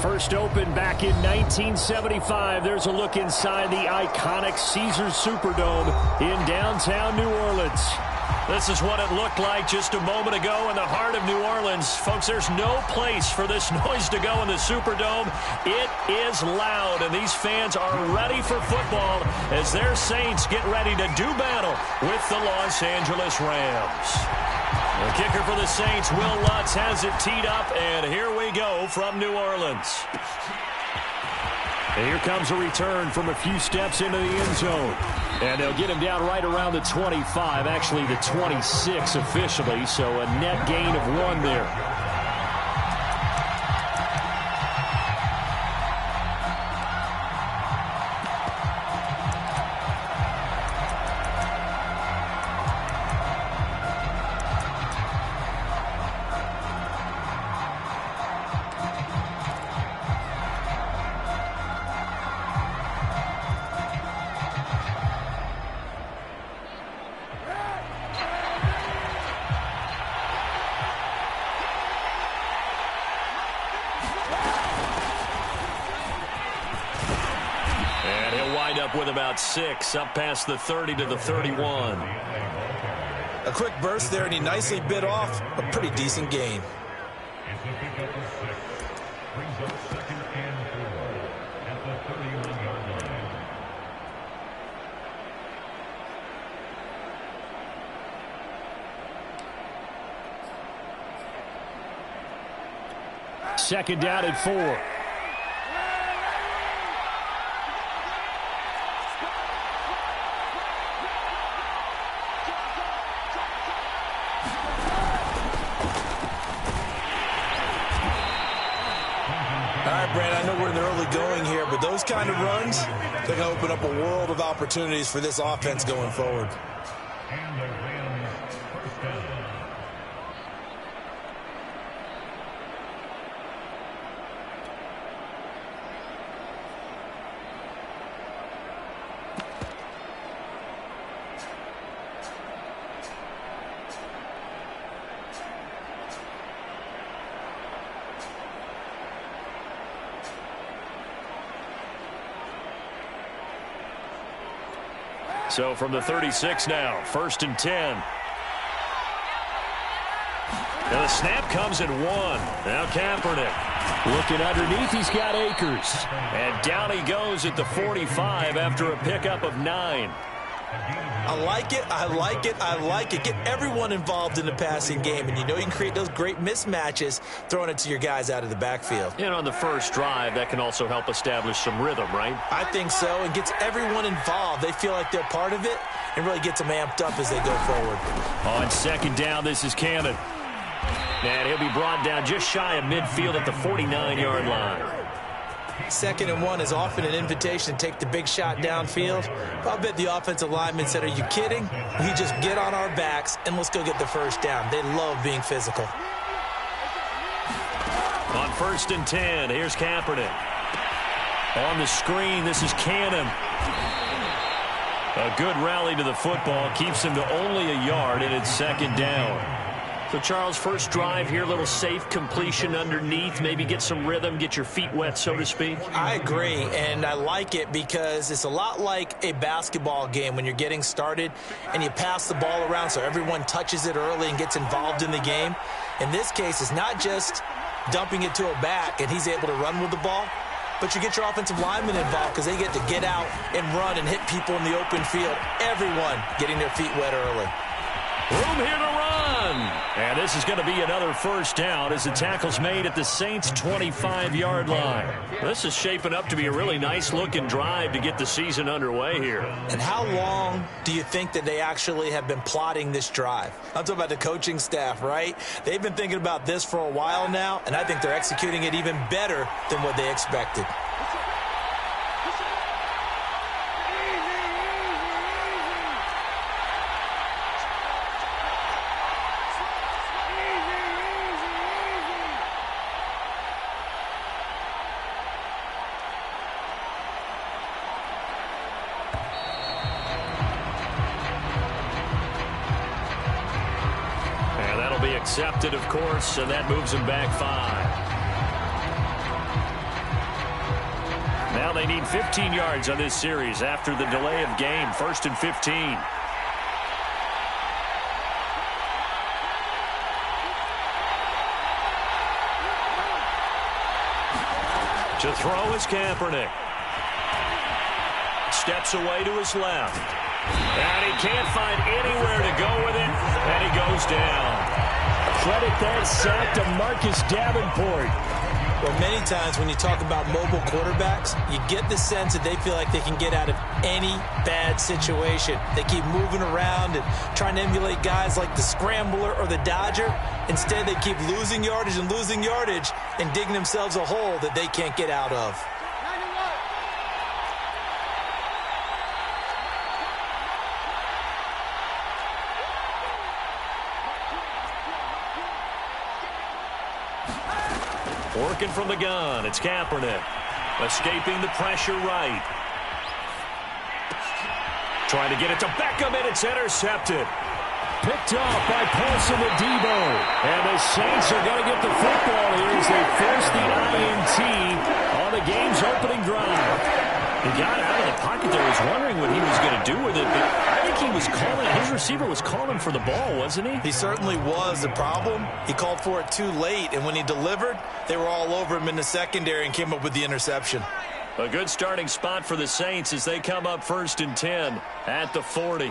First opened back in 1975. There's a look inside the iconic Caesars Superdome in downtown New Orleans. This is what it looked like just a moment ago in the heart of New Orleans. Folks, there's no place for this noise to go in the Superdome. It is loud, and these fans are ready for football as their Saints get ready to do battle with the Los Angeles Rams. The kicker for the Saints, Will Lutz, has it teed up, and here we go from New Orleans. And here comes a return from a few steps into the end zone. And they'll get him down right around the 25, actually the 26 officially, so a net gain of 1 there. With about 6 up past the 30 to the 31. A quick burst there, and he nicely bit off a pretty decent gain. Second down and 4. Those kind of runs, they're going to open up a world of opportunities for this offense going forward. So from the 36 now, 1st and 10. Now the snap comes at 1. Now Kaepernick looking underneath. He's got Akers. And down he goes at the 45 after a pickup of 9. I like it. I like it. I like it. Get everyone involved in the passing game. And you know you can create those great mismatches throwing it to your guys out of the backfield. And on the first drive, that can also help establish some rhythm, right? I think so. And gets everyone involved. They feel like they're part of it and really gets them amped up as they go forward. On second down, this is Cannon. And he'll be brought down just shy of midfield at the 49-yard line. 2nd and 1 is often an invitation to take the big shot downfield. I'll bet the offensive lineman said, are you kidding? We just get on our backs and let's go get the first down. They love being physical. On 1st and 10, here's Kaepernick. On the screen, this is Cannon. A good rally to the football keeps him to only a yard, and it's 2nd down. So, Charles, first drive here, a little safe completion underneath, maybe get some rhythm, get your feet wet, so to speak. I agree, and I like it because it's a lot like a basketball game when you're getting started and you pass the ball around so everyone touches it early and gets involved in the game. In this case, it's not just dumping it to a back and he's able to run with the ball, but you get your offensive linemen involved because they get to get out and run and hit people in the open field. Everyone getting their feet wet early. Room here to run. And this is going to be another first down as the tackle's made at the Saints' 25-yard line. This is shaping up to be a really nice-looking drive to get the season underway here. And how long do you think that they actually have been plotting this drive? I'm talking about the coaching staff, right? They've been thinking about this for a while now, and I think they're executing it even better than what they expected. Accepted, of course, and that moves him back 5. Now they need 15 yards on this series after the delay of game. 1st and 15. To throw is Kaepernick. Steps away to his left. And he can't find anywhere to go with it. And he goes down. Credit that sack to Marcus Davenport. Well, many times when you talk about mobile quarterbacks, you get the sense that they feel like they can get out of any bad situation. They keep moving around and trying to emulate guys like the Scrambler or the Dodger. Instead, they keep losing yardage and digging themselves a hole that they can't get out of. Working from the gun, it's Kaepernick. Escaping the pressure right. Trying to get it to Beckham, and it's intercepted. Picked off by Paulson Adebo. And the Saints are going to get the football here as they force the INT on the game's opening drive. He got out of the pocket there. I was wondering what he was going to do with it, but I think he was calling. His receiver was calling for the ball, wasn't he? He certainly was. The problem, he called for it too late, and when he delivered, they were all over him in the secondary and came up with the interception. A good starting spot for the Saints as they come up 1st and 10 at the 40.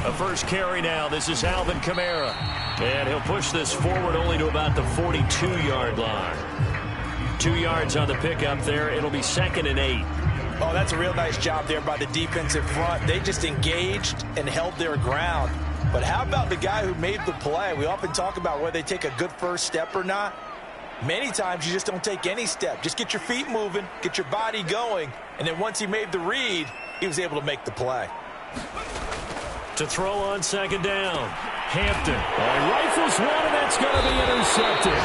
A first carry now. This is Alvin Kamara. And he'll push this forward only to about the 42-yard line. 2 yards on the pickup there. It'll be 2nd and 8. Oh, that's a real nice job there by the defensive front. They just engaged and held their ground. But how about the guy who made the play? We often talk about whether they take a good first step or not. Many times you just don't take any step. Just get your feet moving, get your body going, and then once he made the read, he was able to make the play. To throw on 2nd down. Hampton. Rifles one, and that's going to be intercepted.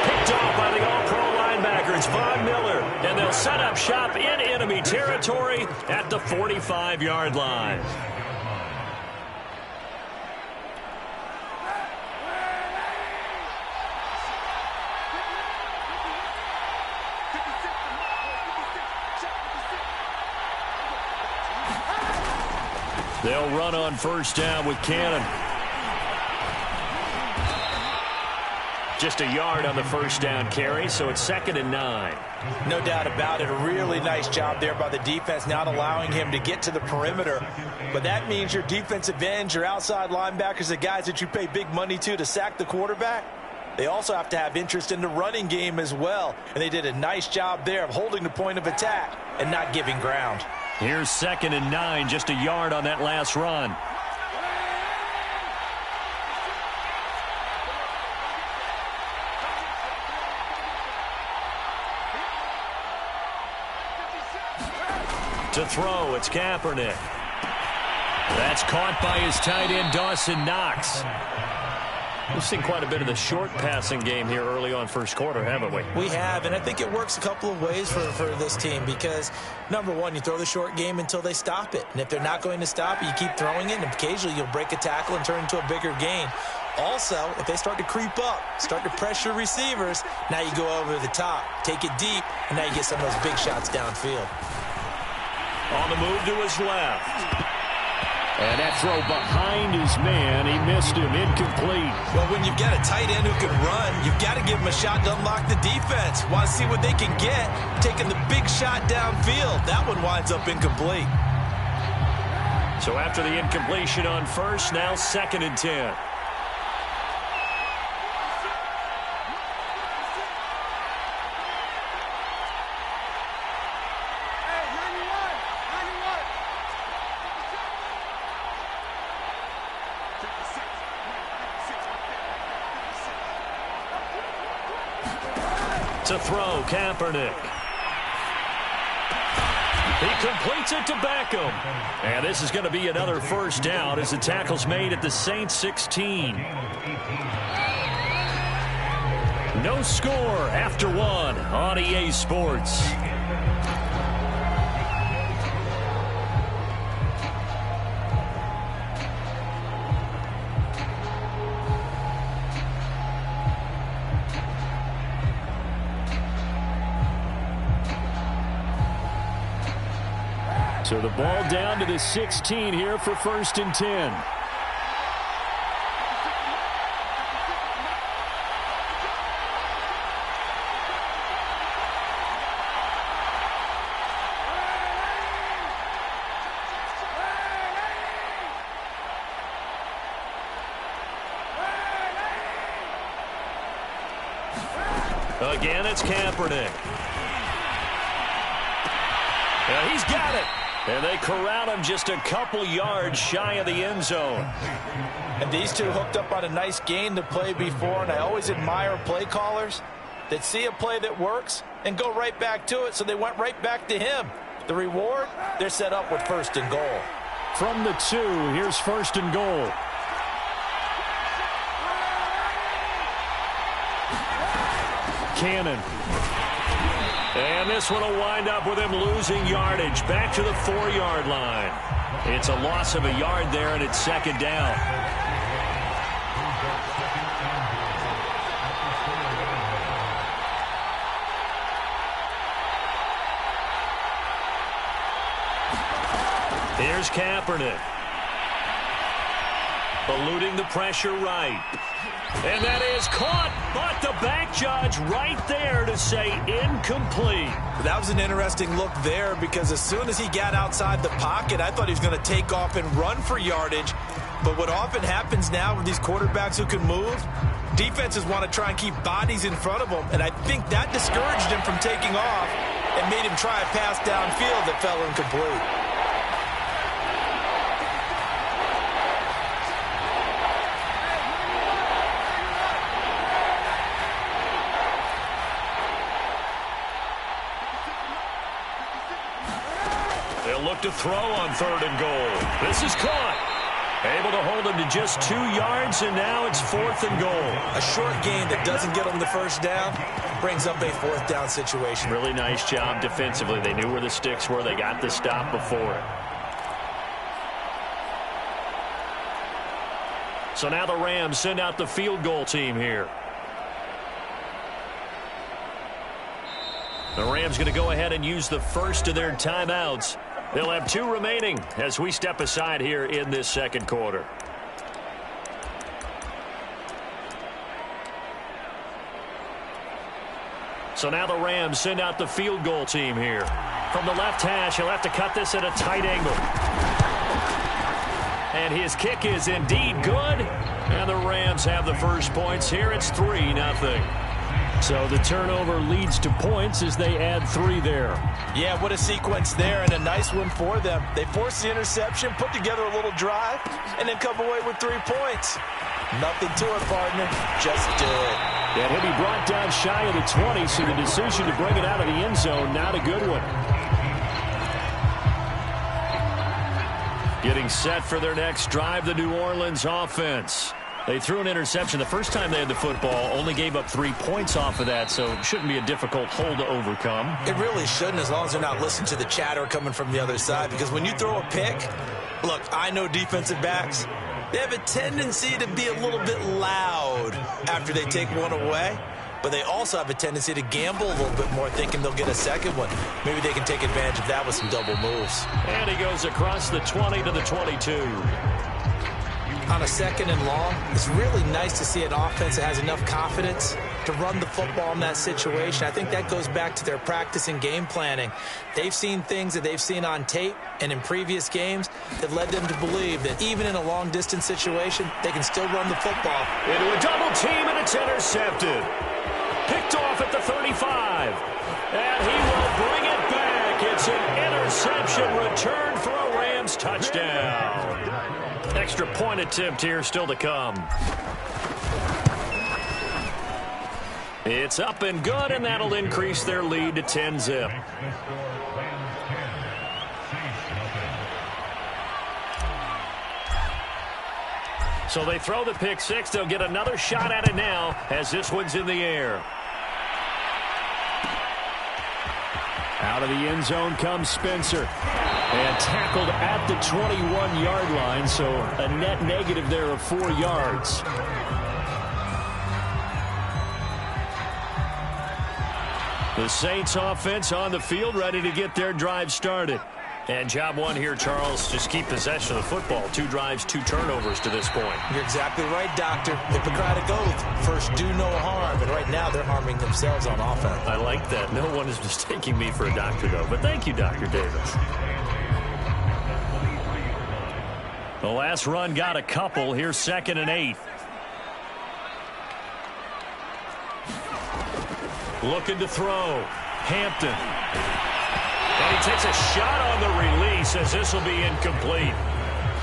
Picked off by the all-pro linebacker. It's Von Miller. And they'll set up shop in enemy territory at the 45-yard line. They'll run on 1st down with Cannon. Just a yard on the 1st down carry, so it's 2nd and 9. No doubt about it. A really nice job there by the defense, not allowing him to get to the perimeter. But that means your defensive ends, your outside linebackers, the guys that you pay big money to sack the quarterback, they also have to have interest in the running game as well. And they did a nice job there of holding the point of attack and not giving ground. Here's 2nd and 9, just a yard on that last run. To throw, it's Kaepernick. That's caught by his tight end, Dawson Knox. We've seen quite a bit of the short passing game here early on 1st quarter, haven't we? We have, and I think it works a couple of ways for this team because, number one, you throw the short game until they stop it. And if they're not going to stop it, you keep throwing it, and occasionally you'll break a tackle and turn into a bigger gain. Also, if they start to creep up, start to pressure receivers, now you go over the top, take it deep, and now you get some of those big shots downfield. On the move to his left. And that throw behind his man, he missed him, incomplete. Well, when you've got a tight end who can run, you've got to give him a shot to unlock the defense. Want to see what they can get, taking the big shot downfield. That one winds up incomplete. So after the incompletion on 1st, now 2nd and 10. To throw, Kaepernick. He completes it to Beckham. And this is going to be another 1st down as the tackle's made at the Saints 16. No score after 1 on EA Sports. So the ball down to the 16 here for 1st and 10. Again, it's Kaepernick. Yeah, he's got it. And they corral him just a couple yards shy of the end zone. And these two hooked up on a nice gain to play before, and I always admire play callers that see a play that works and go right back to it, so they went right back to him. The reward, they're set up with 1st and goal. From the 2, here's 1st and goal. Cannon. And this one will wind up with him losing yardage back to the 4-yard line. It's a loss of a yard there, and it's 2nd down. Here's Kaepernick. Eluding the pressure right. And that is caught, but the back judge right there to say incomplete. That was an interesting look there, because as soon as he got outside the pocket, I thought he was going to take off and run for yardage. But what often happens now with these quarterbacks who can move, defenses want to try and keep bodies in front of them, and I think that discouraged him from taking off and made him try a pass downfield that fell incomplete. They'll look to throw on 3rd and goal. This is caught. Able to hold him to just 2 yards, and now it's 4th and goal. A short gain that doesn't get them the 1st down brings up a 4th down situation. Really nice job defensively. They knew where the sticks were. They got the stop before it. So now the Rams send out the field goal team here. The Rams going to go ahead and use the first of their timeouts. They'll have 2 remaining as we step aside here in this 2nd quarter. So now the Rams send out the field goal team here. From the left hash, he'll have to cut this at a tight angle. And his kick is indeed good. And the Rams have the first points here. It's 3-0. So the turnover leads to points as they add 3 there. Yeah, what a sequence there, and a nice one for them. They forced the interception, put together a little drive, and then come away with 3 points. Nothing to it, partner. Just do it. And he'll be brought down shy of the 20, so the decision to bring it out of the end zone, not a good one. Getting set for their next drive, the New Orleans offense. They threw an interception the first time they had the football, only gave up 3 points off of that, so it shouldn't be a difficult hole to overcome. It really shouldn't, as long as they're not listening to the chatter coming from the other side, because when you throw a pick, look, I know defensive backs, they have a tendency to be a little bit loud after they take one away, but they also have a tendency to gamble a little bit more, thinking they'll get a second one. Maybe they can take advantage of that with some double moves. And he goes across the 20 to the 22. On a 2nd and long, it's really nice to see an offense that has enough confidence to run the football in that situation. I think that goes back to their practice and game planning. They've seen things that they've seen on tape and in previous games that led them to believe that even in a long-distance situation, they can still run the football. Into a double team, and it's intercepted. Picked off at the 35. And he will bring it back. It's an interception return for a Rams touchdown. Extra point attempt here still to come. It's up and good, and that'll increase their lead to 10-zip. So they throw the pick 6. They'll get another shot at it now as this one's in the air. Out of the end zone comes Spencer. And tackled at the 21-yard line, so a net negative there of 4 yards. The Saints offense on the field, ready to get their drive started. And job one here, Charles, just keep possession of the football. 2 drives, 2 turnovers to this point. You're exactly right, Doctor. Hippocratic oath. First, do no harm. And right now, they're harming themselves on offense. I like that. No one is mistaking me for a doctor, though. But thank you, Dr. Davis. The last run got a couple. Here's 2nd and 8. Looking to throw. Hampton. And he takes a shot on the release as this will be incomplete.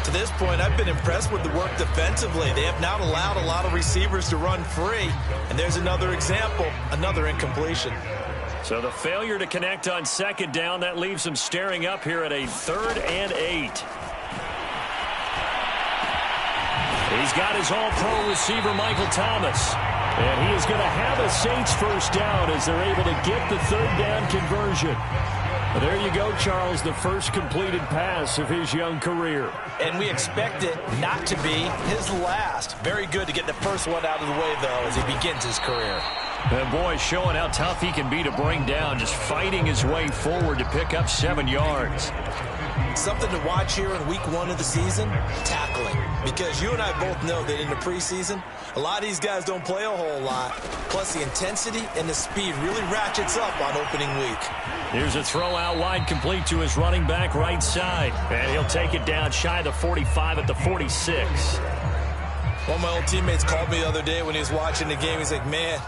To this point, I've been impressed with the work defensively. They have not allowed a lot of receivers to run free. And there's another example, another incompletion. So the failure to connect on 2nd down, that leaves him staring up here at a 3rd and 8. He's got his all-pro receiver, Michael Thomas. And he is going to have a Saints first down as they're able to get the 3rd down conversion. There you go, Charles, the first completed pass of his young career. And we expect it not to be his last. Very good to get the first one out of the way, though, as he begins his career. And boy, showing how tough he can be to bring down, just fighting his way forward to pick up 7 yards. Something to watch here in week 1 of the season, tackling. Because you and I both know that in the preseason, a lot of these guys don't play a whole lot. Plus, the intensity and the speed really ratchets up on opening week. Here's a throw out wide, complete to his running back right side. And he'll take it down shy of the 45 at the 46. One of my old teammates called me the other day when he was watching the game. He's like, man,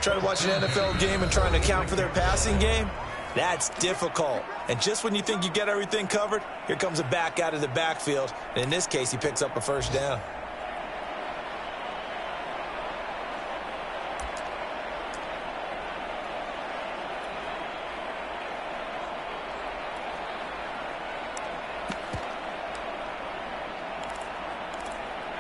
trying to watch an NFL game and trying to account for their passing game? That's difficult. And just when you think you get everything covered, here comes a back out of the backfield. And in this case, he picks up a first down.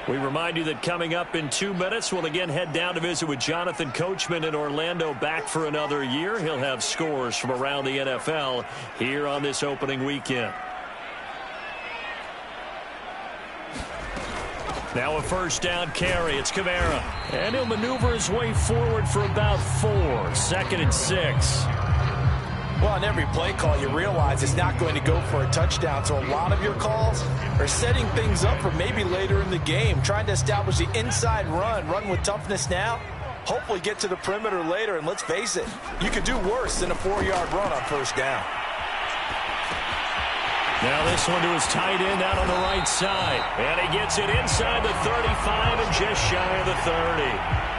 We remind you that coming up in 2 minutes, we'll again head down to visit with Jonathan Coachman in Orlando, back for another year. He'll have scores from around the NFL here on this opening weekend. Now a first down carry. It's Kamara. And he'll maneuver his way forward for about 4. 2nd and 6. Well, on every play call, you realize it's not going to go for a touchdown. So a lot of your calls are setting things up for maybe later in the game, trying to establish the inside run with toughness now, hopefully get to the perimeter later. And let's face it, you could do worse than a 4-yard run on first down. Now this one to his tight end out on the right side. And he gets it inside the 35 and just shy of the 30.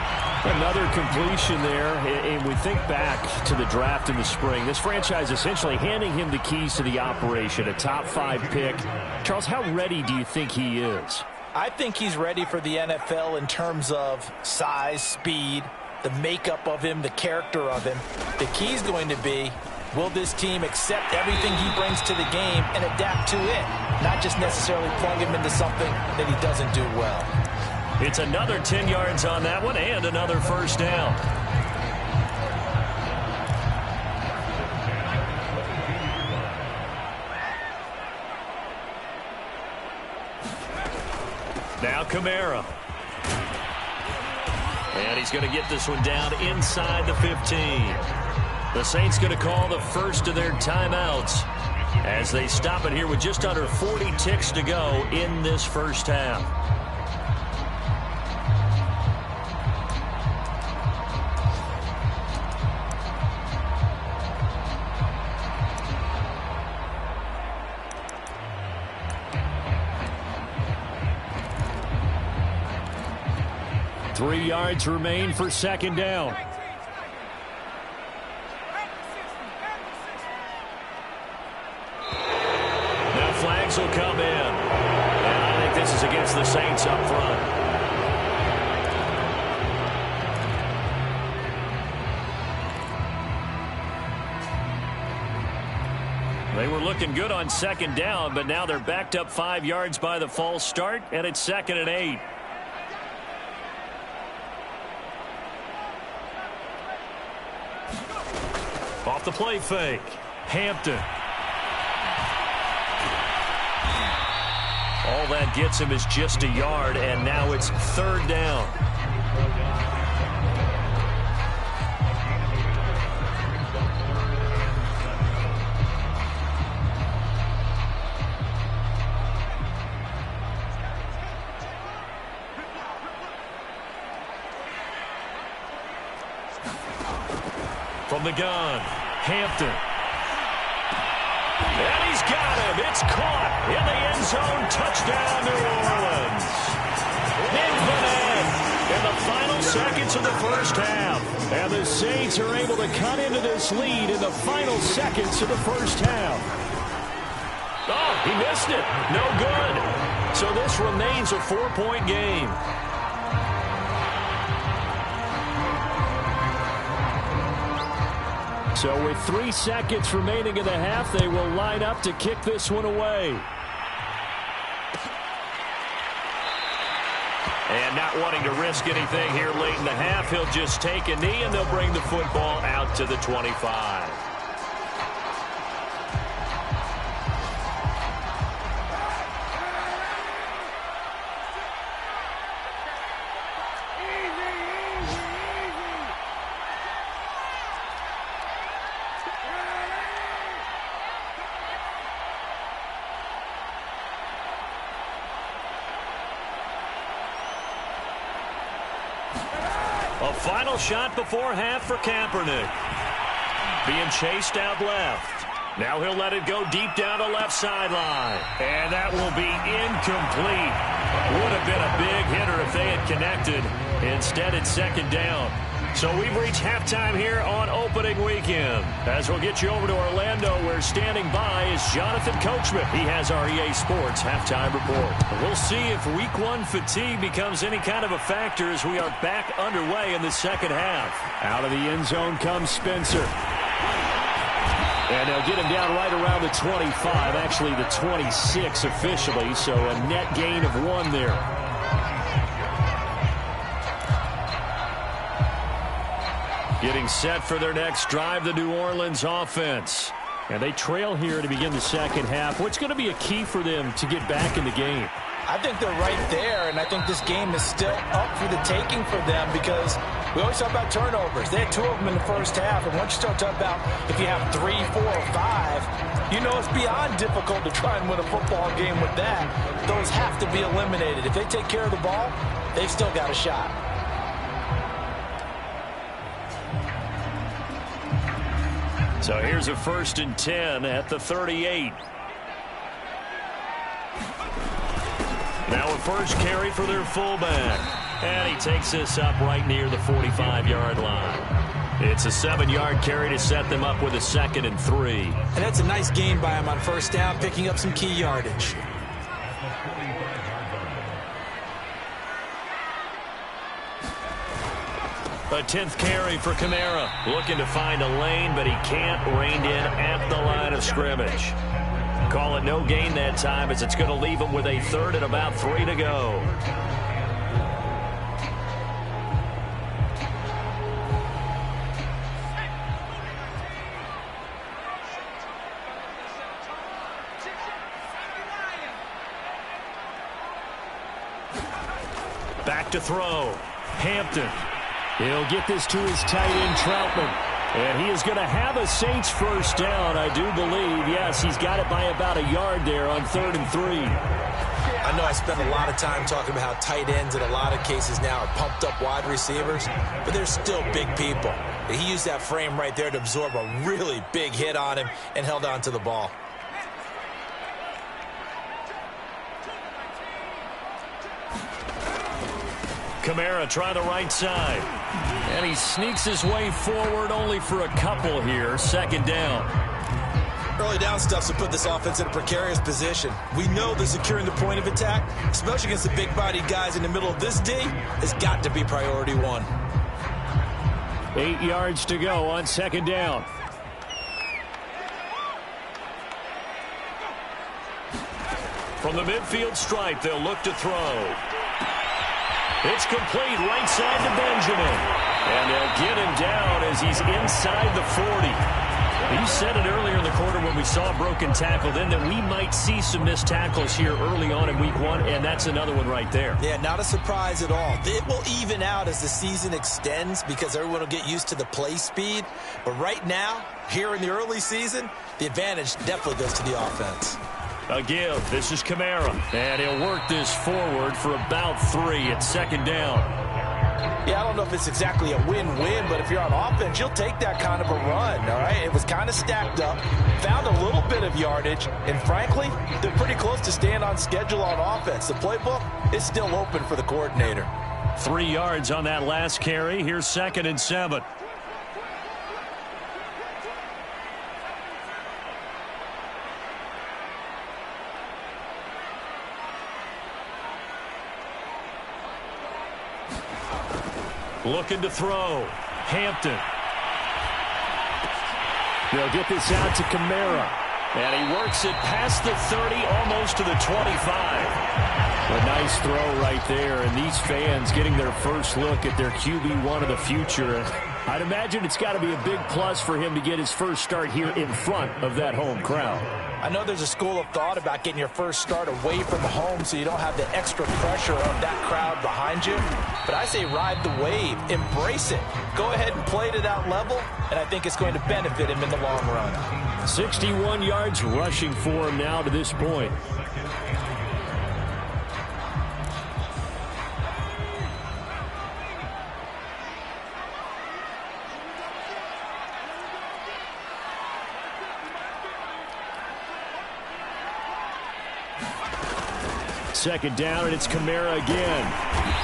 Another completion there, and we think back to the draft in the spring. This franchise essentially handing him the keys to the operation, a top 5 pick. Charles, how ready do you think he is? I think he's ready for the NFL in terms of size, speed, the makeup of him, the character of him. The key is going to be, will this team accept everything he brings to the game and adapt to it, not just necessarily plug him into something that he doesn't do well. It's another 10 yards on that one and another first down. Now Kamara. And he's going to get this one down inside the 15. The Saints going to call the first of their timeouts as they stop it here with just under 40 ticks to go in this first half. Three yards remain for second down. Now flags will come in. And I think this is against the Saints up front. They were looking good on second down, but now they're backed up 5 yards by the false start, and it's 2nd and 8. Off the play fake. Hampton. All that gets him is just a yard, and now it's 3rd down. From the gun, Hampton. And he's got him. It's caught in the end zone. Touchdown, New Orleans. Infinite in the final seconds of the first half. And the Saints are able to cut into this lead in the final seconds of the first half. Oh, he missed it. No good. So this remains a 4-point game. So with 3 seconds remaining in the half, they will line up to kick this one away. And not wanting to risk anything here late in the half, he'll just take a knee and they'll bring the football out to the 25. A final shot before half for Kaepernick. Being chased out left. Now he'll let it go deep down the left sideline. And that will be incomplete. Would have been a big hitter if they had connected. Instead, it's second down. So we've reached halftime here on opening weekend. As we'll get you over to Orlando, where standing by is Jonathan Coachman. He has our EA Sports halftime report. We'll see if week 1 fatigue becomes any kind of a factor as we are back underway in the second half. Out of the end zone comes Spencer. And they'll get him down right around the 25, actually the 26 officially, so a net gain of 1 there. Getting set for their next drive, the New Orleans offense. And they trail here to begin the second half. What's going to be a key for them to get back in the game? I think they're right there, and I think this game is still up for the taking for them because we always talk about turnovers. They had 2 of them in the first half, and once you start talking about if you have 3, 4, or 5, you know it's beyond difficult to try and win a football game with that. Those have to be eliminated. If they take care of the ball, they've still got a shot. So here's a 1st and 10 at the 38. Now a first carry for their fullback. And he takes this up right near the 45-yard line. It's a 7-yard carry to set them up with a 2nd and 3. And that's a nice gain by him on first down, picking up some key yardage. A 10th carry for Kamara. Looking to find a lane, but he can't. Reined in at the line of scrimmage. Call it no gain that time as it's going to leave him with a 3rd and about 3 to go. Back to throw. Hampton. He'll get this to his tight end, Troutman. And he is going to have a Saints first down, I do believe. Yes, he's got it by about a yard there on 3rd and 3. I know I spent a lot of time talking about how tight ends in a lot of cases now are pumped up wide receivers, but they're still big people. He used that frame right there to absorb a really big hit on him and held on to the ball. Kamara try the right side. And he sneaks his way forward only for a couple here. 2nd down. Early down stuff to put this offense in a precarious position. We know that securing the point of attack, especially against the big-bodied guys in the middle of this D, has got to be priority 1. 8 yards to go on 2nd down. From the midfield stripe, they'll look to throw. It's complete right side to Benjamin. And they'll get him down as he's inside the 40. You said it earlier in the quarter when we saw a broken tackle then that we might see some missed tackles here early on in week 1, and that's another one right there. Yeah, not a surprise at all. It will even out as the season extends because everyone will get used to the play speed. But right now, here in the early season, the advantage definitely goes to the offense. A give. This is Kamara. And he'll work this forward for about 3 at 2nd down. Yeah, I don't know if it's exactly a win-win, but if you're on offense, you'll take that kind of a run, all right? It was kind of stacked up, found a little bit of yardage, and frankly, they're pretty close to staying on schedule on offense. The playbook is still open for the coordinator. 3 yards on that last carry. Here's 2nd and 7. Looking to throw. Hampton. They'll get this out to Kamara. And he works it past the 30, almost to the 25. A nice throw right there. And these fans getting their first look at their QB1 of the future. I'd imagine it's got to be a big plus for him to get his first start here in front of that home crowd. I know there's a school of thought about getting your first start away from the home so you don't have the extra pressure of that crowd behind you. But I say ride the wave. Embrace it. Go ahead and play to that level, and I think it's going to benefit him in the long run. 61 yards rushing for him now to this point. Second down, and it's Kamara again.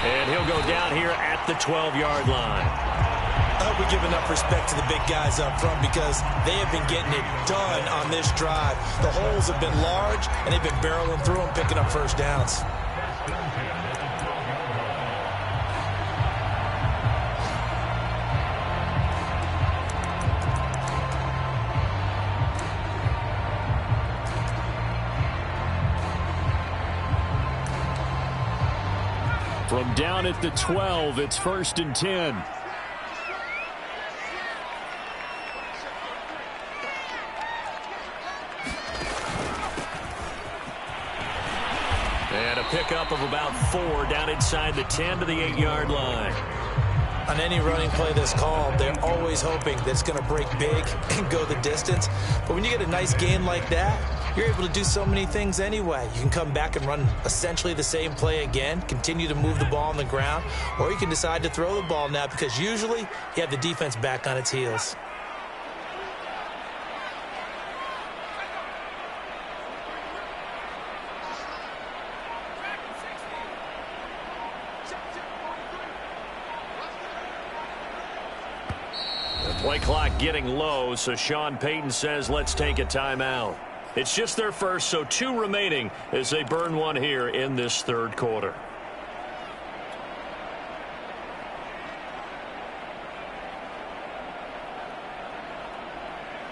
And he'll go down here at the 12-yard line. I hope we give enough respect to the big guys up front because they have been getting it done on this drive. The holes have been large, and they've been barreling through them, picking up first downs. From down at the 12, it's 1st and 10. And a pickup of about 4 down inside the 10 to the 8-yard line. On any running play that's called, they're always hoping that it's going to break big and go the distance. But when you get a nice gain like that, you're able to do so many things anyway. You can come back and run essentially the same play again, continue to move the ball on the ground, or you can decide to throw the ball now because usually you have the defense back on its heels. Play clock getting low, so Sean Payton says let's take a timeout. It's just their first, so 2 remaining as they burn one here in this third quarter.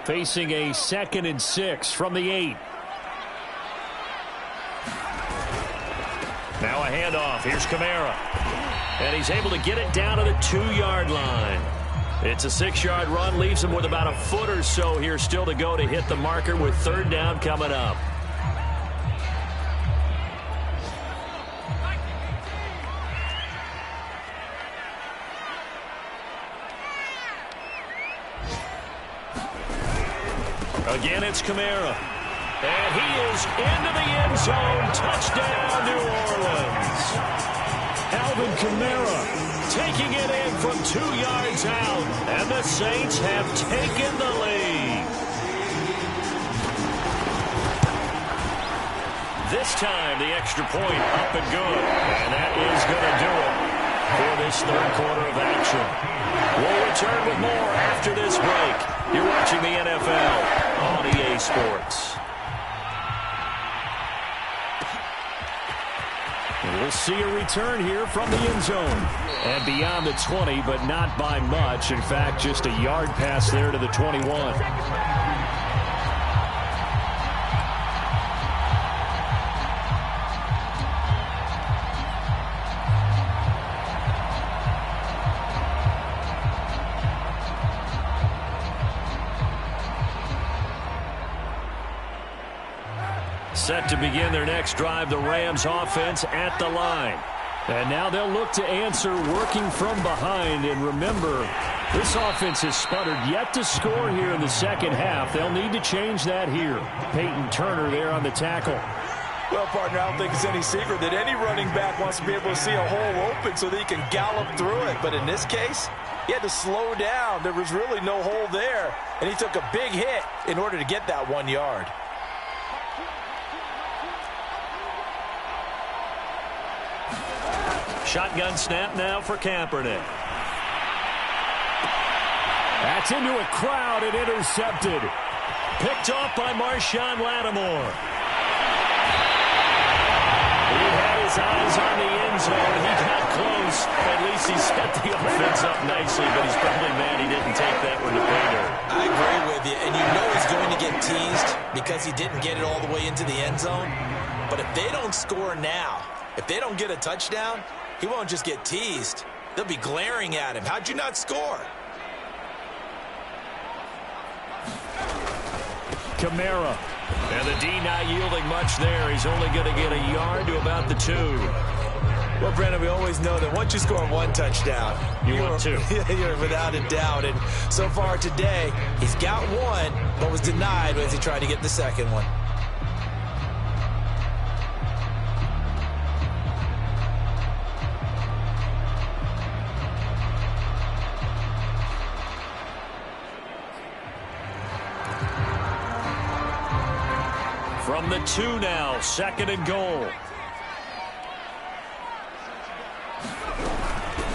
Facing a 2nd and 6 from the 8. Now a handoff. Here's Kamara. And he's able to get it down to the 2-yard line. It's a 6-yard run, leaves him with about a foot or so here still to go to hit the marker with 3rd down coming up. Again, it's Kamara. And he is into the end zone. Touchdown, New Orleans. Alvin Kamara taking it in from 2 yards out, and the Saints have taken the lead. This time, the extra point up and good, and that is going to do it for this third quarter of action. We'll return with more after this break. You're watching the NFL on EA Sports. We'll see a return here from the end zone. And beyond the 20, but not by much. In fact, just a yard pass there to the 21. Set to begin their next drive, the Rams offense at the line. And now they'll look to answer working from behind. And remember, this offense has sputtered yet to score here in the second half. They'll need to change that here. Peyton Turner there on the tackle. Well, partner, I don't think it's any secret that any running back wants to be able to see a hole open so that he can gallop through it. But in this case, he had to slow down. There was really no hole there, and he took a big hit in order to get that 1 yard. Shotgun snap now for Kaepernick. That's into a crowd and intercepted. Picked off by Marshawn Lattimore. He had his eyes on the end zone. He got close. At least he set the offense up nicely, but he's probably mad he didn't take that one to pay dirt. I agree with you, and you know he's going to get teased because he didn't get it all the way into the end zone. But if they don't score now, if they don't get a touchdown, he won't just get teased. They'll be glaring at him. How'd you not score? Kamara. And the D not yielding much there. He's only going to get a yard to about the 2. Well, Brandon, we always know that once you score 1 touchdown, you want 2. You're without a doubt. And so far today, he's got 1, but was denied as he tried to get the second one. From the 2 now, 2nd and goal.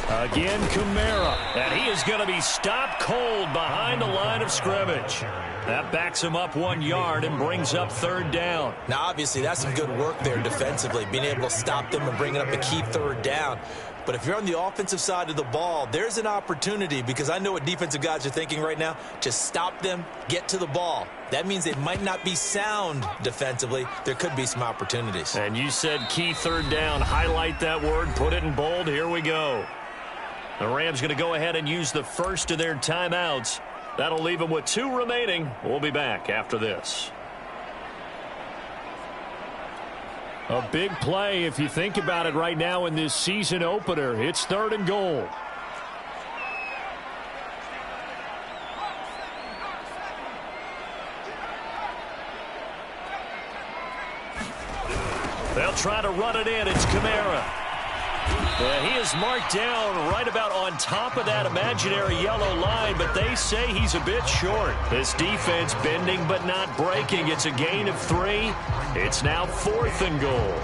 Again, Kamara. And he is going to be stopped cold behind the line of scrimmage. That backs him up 1 yard and brings up 3rd down. Now, obviously, that's some good work there defensively, being able to stop them and bringing up a key 3rd down. But if you're on the offensive side of the ball, there's an opportunity, because I know what defensive guys are thinking right now. Just stop them, get to the ball. That means they might not be sound defensively. There could be some opportunities. And you said key 3rd down. Highlight that word, put it in bold. Here we go. The Rams going to go ahead and use the first of their timeouts. That'll leave them with 2 remaining. We'll be back after this. A big play if you think about it right now in this season opener. It's 3rd and goal. They'll try to run it in. It's Kamara. He is marked down right about on top of that imaginary yellow line, but they say he's a bit short. This defense bending but not breaking. It's a gain of 3. It's now 4th and goal.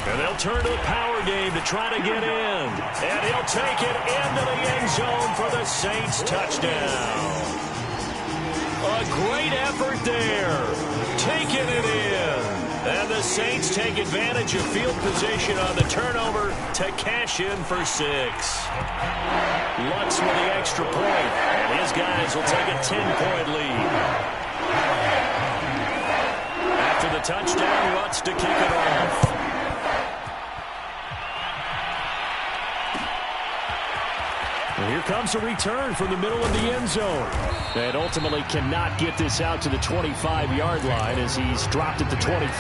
And they'll turn to the power game to try to get in. And he'll take it into the end zone for the Saints touchdown. A great effort there. Taking it in. And the Saints take advantage of field position on the turnover to cash in for 6. Lutz with the extra point. And his guys will take a 10-point lead. After the touchdown, Lutz to kick it off. Here comes a return from the middle of the end zone. And ultimately cannot get this out to the 25-yard line as he's dropped at the 23.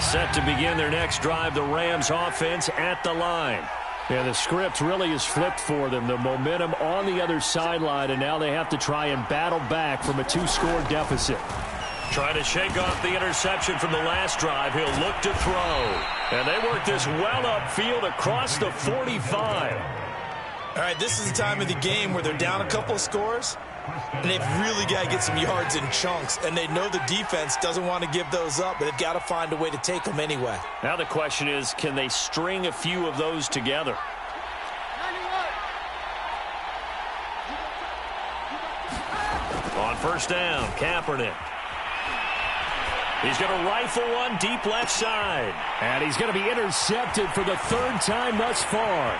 Set to begin their next drive, the Rams offense at the line. Yeah, the script really is flipped for them. The momentum on the other sideline, and now they have to try and battle back from a 2-score deficit. Trying to shake off the interception from the last drive. He'll look to throw. And they work this well upfield across the 45. All right, this is the time of the game where they're down a couple of scores, and they've really got to get some yards in chunks, and they know the defense doesn't want to give those up, but they've got to find a way to take them anyway. Now the question is, can they string a few of those together? On 1st down, Kaepernick. He's going to rifle one deep left side. And he's going to be intercepted for the 3rd time thus far.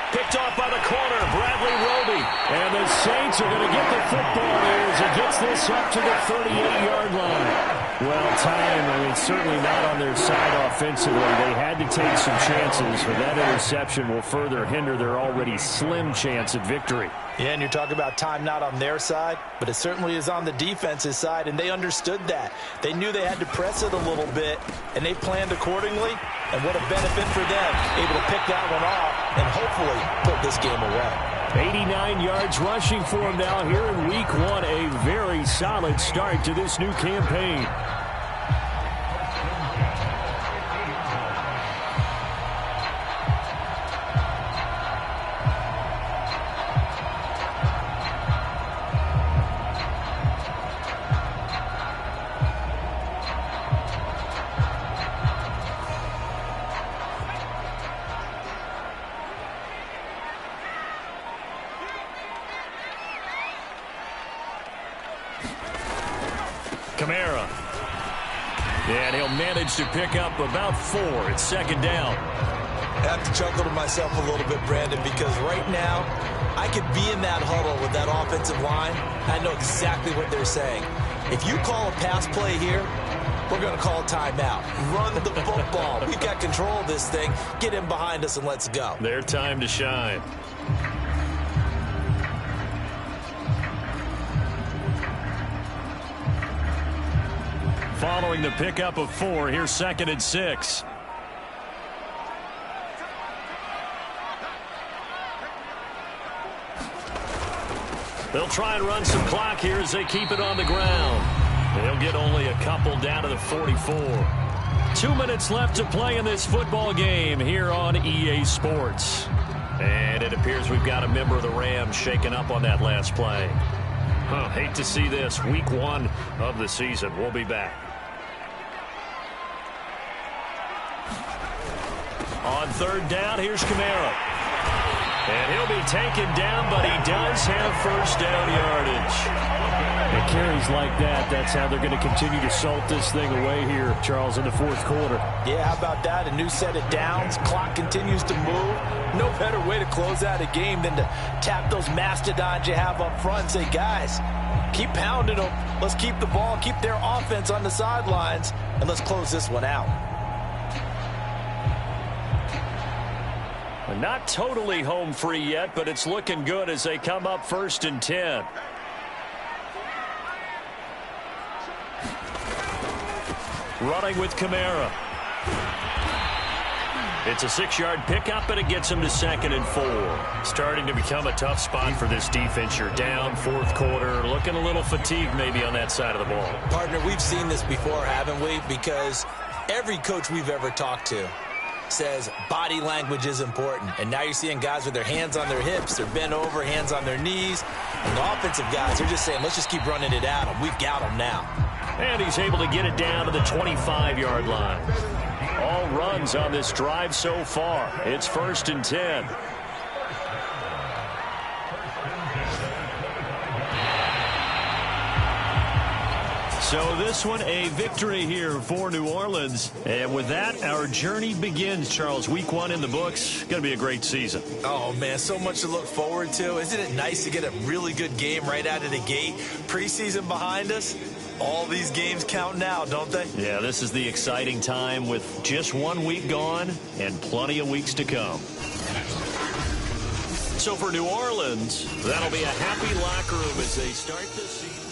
Picked off by the corner, Bradley Roby. And the Saints are going to get the football here as he gets this up to the 38-yard line. Well, time, certainly not on their side offensively. They had to take some chances, but that interception will further hinder their already slim chance at victory. Yeah, and you're talking about time not on their side, but it certainly is on the defense's side, and they understood that. They knew they had to press it a little bit, and they planned accordingly, and what a benefit for them, able to pick that one off and hopefully put this game away. 89 yards rushing for him now here in week 1. A very solid start to this new campaign. Kamara. And he'll manage to pick up about 4. It's second down. I have to chuckle to myself a little bit, Brandon, because right now I could be in that huddle with that offensive line. I know exactly what they're saying. If you call a pass play here, we're going to call a timeout. Run the football. We've got control of this thing. Get in behind us and let's go. Their time to shine. Following the pickup of 4, here's 2nd and 6. They'll try and run some clock here as they keep it on the ground. They'll get only a couple down to the 44. 2 minutes left to play in this football game here on EA Sports. And it appears we've got a member of the Rams shaken up on that last play. Hate to see this. Week 1 of the season. We'll be back. On 3rd down, here's Kamara. And he'll be taken down, but he does have first down yardage. And carries like that, that's how they're going to continue to salt this thing away here, Charles, in the 4th quarter. Yeah, how about that? A new set of downs. Clock continues to move. No better way to close out a game than to tap those mastodons you have up front and say, guys, keep pounding them. Let's keep the ball, keep their offense on the sidelines, and let's close this one out. Not totally home free yet, but it's looking good as they come up 1st and 10. Running with Kamara. It's a 6-yard pickup, and it gets him to 2nd and 4. Starting to become a tough spot for this defense. You're down 4th quarter, looking a little fatigued maybe on that side of the ball. Partner, we've seen this before, haven't we? Because every coach we've ever talked to says body language is important. And now you're seeing guys with their hands on their hips, they're bent over, hands on their knees. And the offensive guys are just saying, let's just keep running it at them. We've got them now. And he's able to get it down to the 25-yard line. All runs on this drive so far. It's 1st and 10. So this one, a victory here for New Orleans. And with that, our journey begins, Charles. Week 1 in the books. Going to be a great season. Oh, man, so much to look forward to. Isn't it nice to get a really good game right out of the gate? Preseason behind us. All these games count now, don't they? Yeah, this is the exciting time with just 1 week gone and plenty of weeks to come. So for New Orleans, that'll be a happy locker room as they start the season.